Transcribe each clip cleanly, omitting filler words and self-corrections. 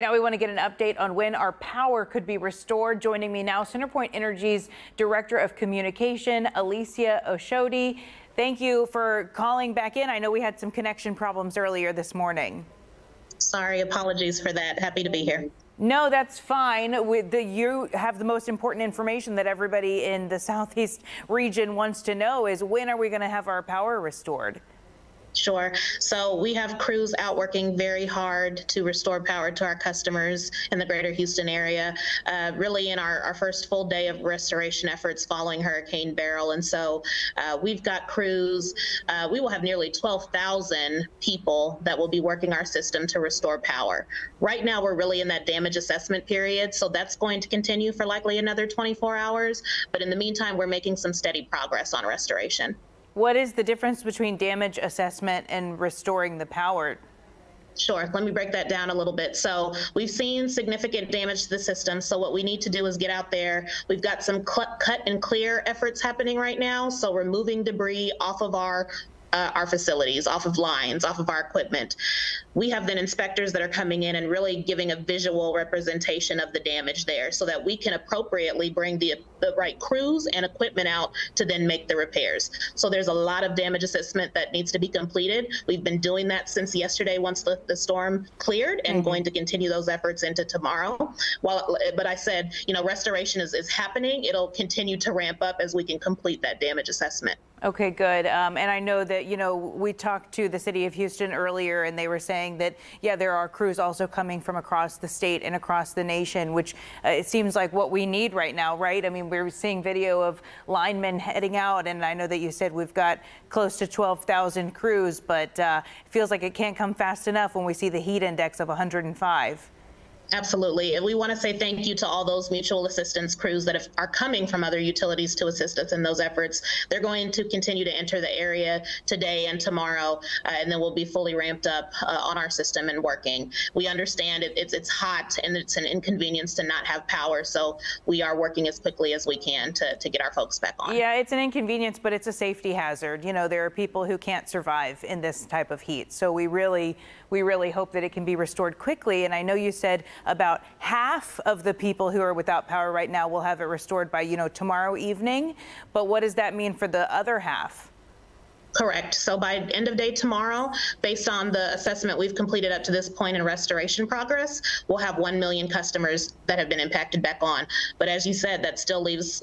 Now we want to get an update on when our power could be restored. Joining me now, CenterPoint Energy's Director of Communication, Alyssia Oshodi. Thank you for calling back in. I know we had some connection problems earlier this morning. Sorry, apologies for that. Happy to be here. No, that's fine. You have the most important information that everybody in the Southeast region wants to know is when are we going to have our power restored? Sure. So we have crews out working very hard to restore power to our customers in the greater Houston area, really in our first full day of restoration efforts following Hurricane Beryl. And so we've got crews. We will have nearly 12,000 people that will be working our system to restore power. Right now, we're really in that damage assessment period. So that's going to continue for likely another 24 hours. But in the meantime, we're making some steady progress on restoration. What is the difference between damage assessment and restoring the power? Sure. Let me break that down a little bit. So we've seen significant damage to the system. So what we need to do is get out there. We've got some cut and clear efforts happening right now. So removing debris off of our facilities, off of lines, off of our equipment. We have then inspectors that are coming in and really giving a visual representation of the damage there so that we can appropriately bring the right crews and equipment out to then make the repairs. So there's a lot of damage assessment that needs to be completed. We've been doing that since yesterday once the storm cleared and going to continue those efforts into tomorrow. But I said, restoration is happening. It'll continue to ramp up as we can complete that damage assessment. Okay, good. And I know that, we talked to the city of Houston earlier and they were saying that, yeah, there are crews also coming from across the state and across the nation, which it seems like what we need right now, right? I mean, we're seeing video of linemen heading out, and I know that you said we've got close to 12,000 crews, but it feels like it can't come fast enough when we see the heat index of 105. Absolutely. And we want to say thank you to all those mutual assistance crews that are coming from other utilities to assist us in those efforts. They're going to continue to enter the area today and tomorrow, and then we'll be fully ramped up on our system and working. We understand it's hot and it's an inconvenience to not have power, so we are working as quickly as we can to get our folks back on. Yeah, it's an inconvenience, but it's a safety hazard. There are people who can't survive in this type of heat, so we really hope that it can be restored quickly. And I know you said about half of the people who are without power right now will have it restored by, tomorrow evening. But what does that mean for the other half? Correct. So by end of day tomorrow, based on the assessment we've completed up to this point in restoration progress, we'll have 1 million customers that have been impacted back on. But as you said, that still leaves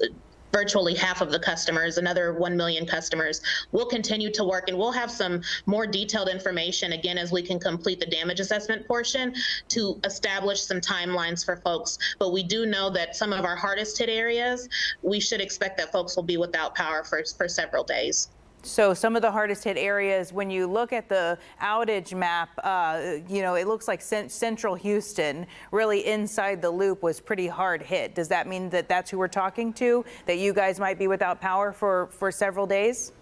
virtually half of the customers, another 1 million customers. We'll continue to work, and we'll have some more detailed information, again, as we can complete the damage assessment portion to establish some timelines for folks. But we do know that some of our hardest hit areas, we should expect that folks will be without power for several days. So some of the hardest hit areas, when you look at the outage map, it looks like central Houston, really inside the loop, was pretty hard hit. Does that mean that that's who we're talking to, that you guys might be without power for several days?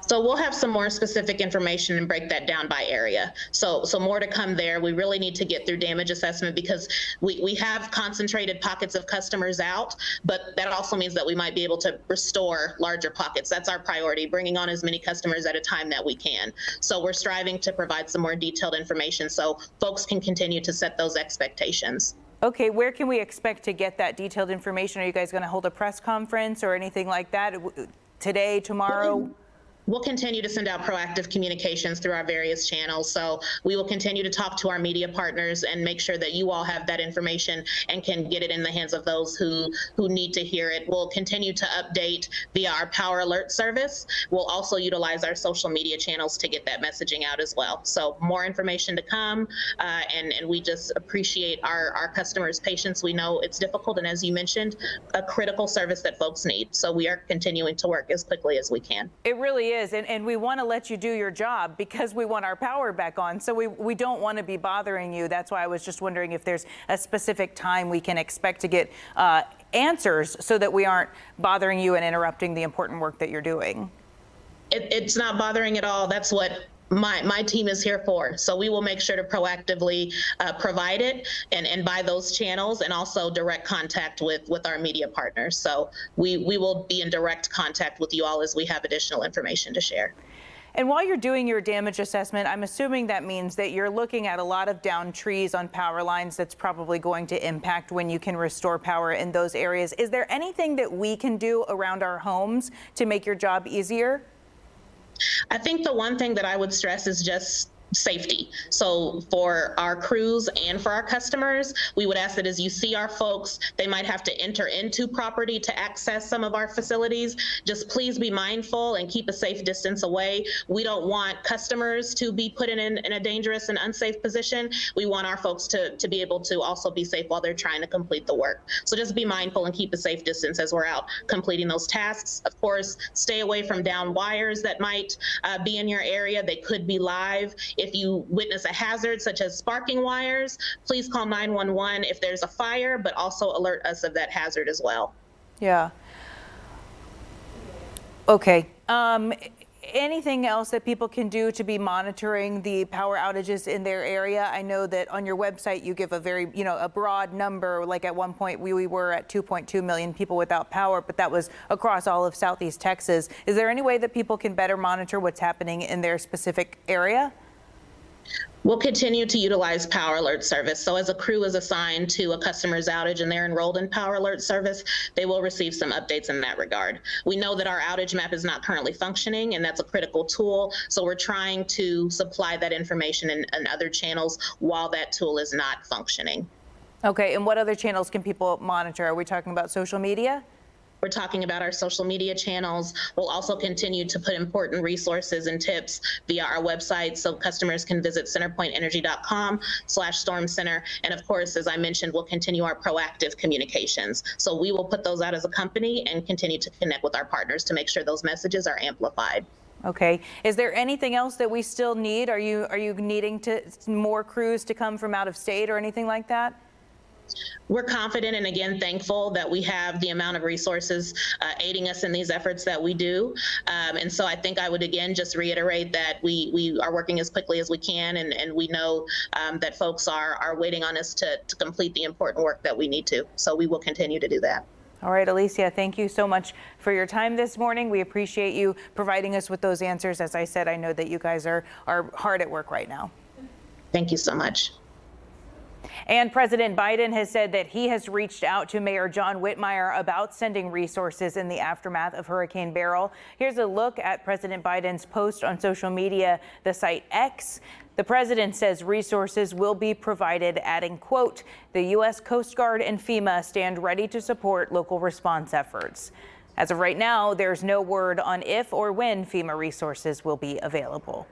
So we'll have some more specific information and break that down by area. So more to come there. We really need to get through damage assessment because we have concentrated pockets of customers out, but that also means that we might be able to restore larger pockets. That's our priority, bringing on as many customers at a time that we can. So we're striving to provide some more detailed information so folks can continue to set those expectations. Okay, where can we expect to get that detailed information? Are you guys going to hold a press conference or anything like that today, tomorrow? We'll continue to send out proactive communications through our various channels. So we will continue to talk to our media partners and make sure that you all have that information and can get it in the hands of those who need to hear it. We'll continue to update via our Power Alert service. We'll also utilize our social media channels to get that messaging out as well. So more information to come, and we just appreciate our customers' patience. We know it's difficult, and as you mentioned, a critical service that folks need. So we are continuing to work as quickly as we can. It really is. And we want to let you do your job because we want our power back on. So we don't want to be bothering you. That's why I was just wondering if there's a specific time we can expect to get answers so that we aren't bothering you and interrupting the important work that you're doing. It's not bothering at all. That's what my team is here for. So we will make sure to proactively provide it and by those channels, and also direct contact with our media partners. So we will be in direct contact with you all as we have additional information to share. And while you're doing your damage assessment, I'm assuming that means that you're looking at a lot of downed trees on power lines. That's probably going to impact when you can restore power in those areas. Is there anything that we can do around our homes to make your job easier? I think the one thing that I would stress is just safety. So for our crews and for our customers, we would ask that as you see our folks, they might have to enter into property to access some of our facilities. Just please be mindful and keep a safe distance away. We don't want customers to be put in a dangerous and unsafe position. We want our folks to be able to also be safe while they're trying to complete the work. So just be mindful and keep a safe distance as we're out completing those tasks. Of course, stay away from down wires that might be in your area. They could be live. If you witness a hazard such as sparking wires, please call 911 if there's a fire, but also alert us of that hazard as well. Yeah. Okay. Anything else that people can do to be monitoring the power outages in their area? I know that on your website you give a very, a broad number. Like at one point we were at 2.2 million people without power, but that was across all of Southeast Texas. Is there any way that people can better monitor what's happening in their specific area? We'll continue to utilize Power Alert service. So as a crew is assigned to a customer's outage and they're enrolled in Power Alert service, they will receive some updates in that regard. We know that our outage map is not currently functioning, and that's a critical tool. So we're trying to supply that information in other channels while that tool is not functioning. Okay, and what other channels can people monitor? Are we talking about social media? We're talking about our social media channels. We'll also continue to put important resources and tips via our website so customers can visit centerpointenergy.com/storm center. And of course, as I mentioned, we'll continue our proactive communications. So we will put those out as a company and continue to connect with our partners to make sure those messages are amplified. Okay. Is there anything else that we still need? Are you needing more crews to come from out of state or anything like that? We're confident and again thankful that we have the amount of resources aiding us in these efforts that we do. And so I think I would again just reiterate that we are working as quickly as we can, and we know that folks are waiting on us to complete the important work that we need to. So we will continue to do that. All right, Alyssia, thank you so much for your time this morning. We appreciate you providing us with those answers. As I said, I know that you guys are hard at work right now. Thank you so much. And President Biden has said that he has reached out to Mayor John Whitmire about sending resources in the aftermath of Hurricane Beryl. Here's a look at President Biden's post on social media, the site X. The president says resources will be provided, adding, quote, "The U.S. Coast Guard and FEMA stand ready to support local response efforts." As of right now, there's no word on if or when FEMA resources will be available.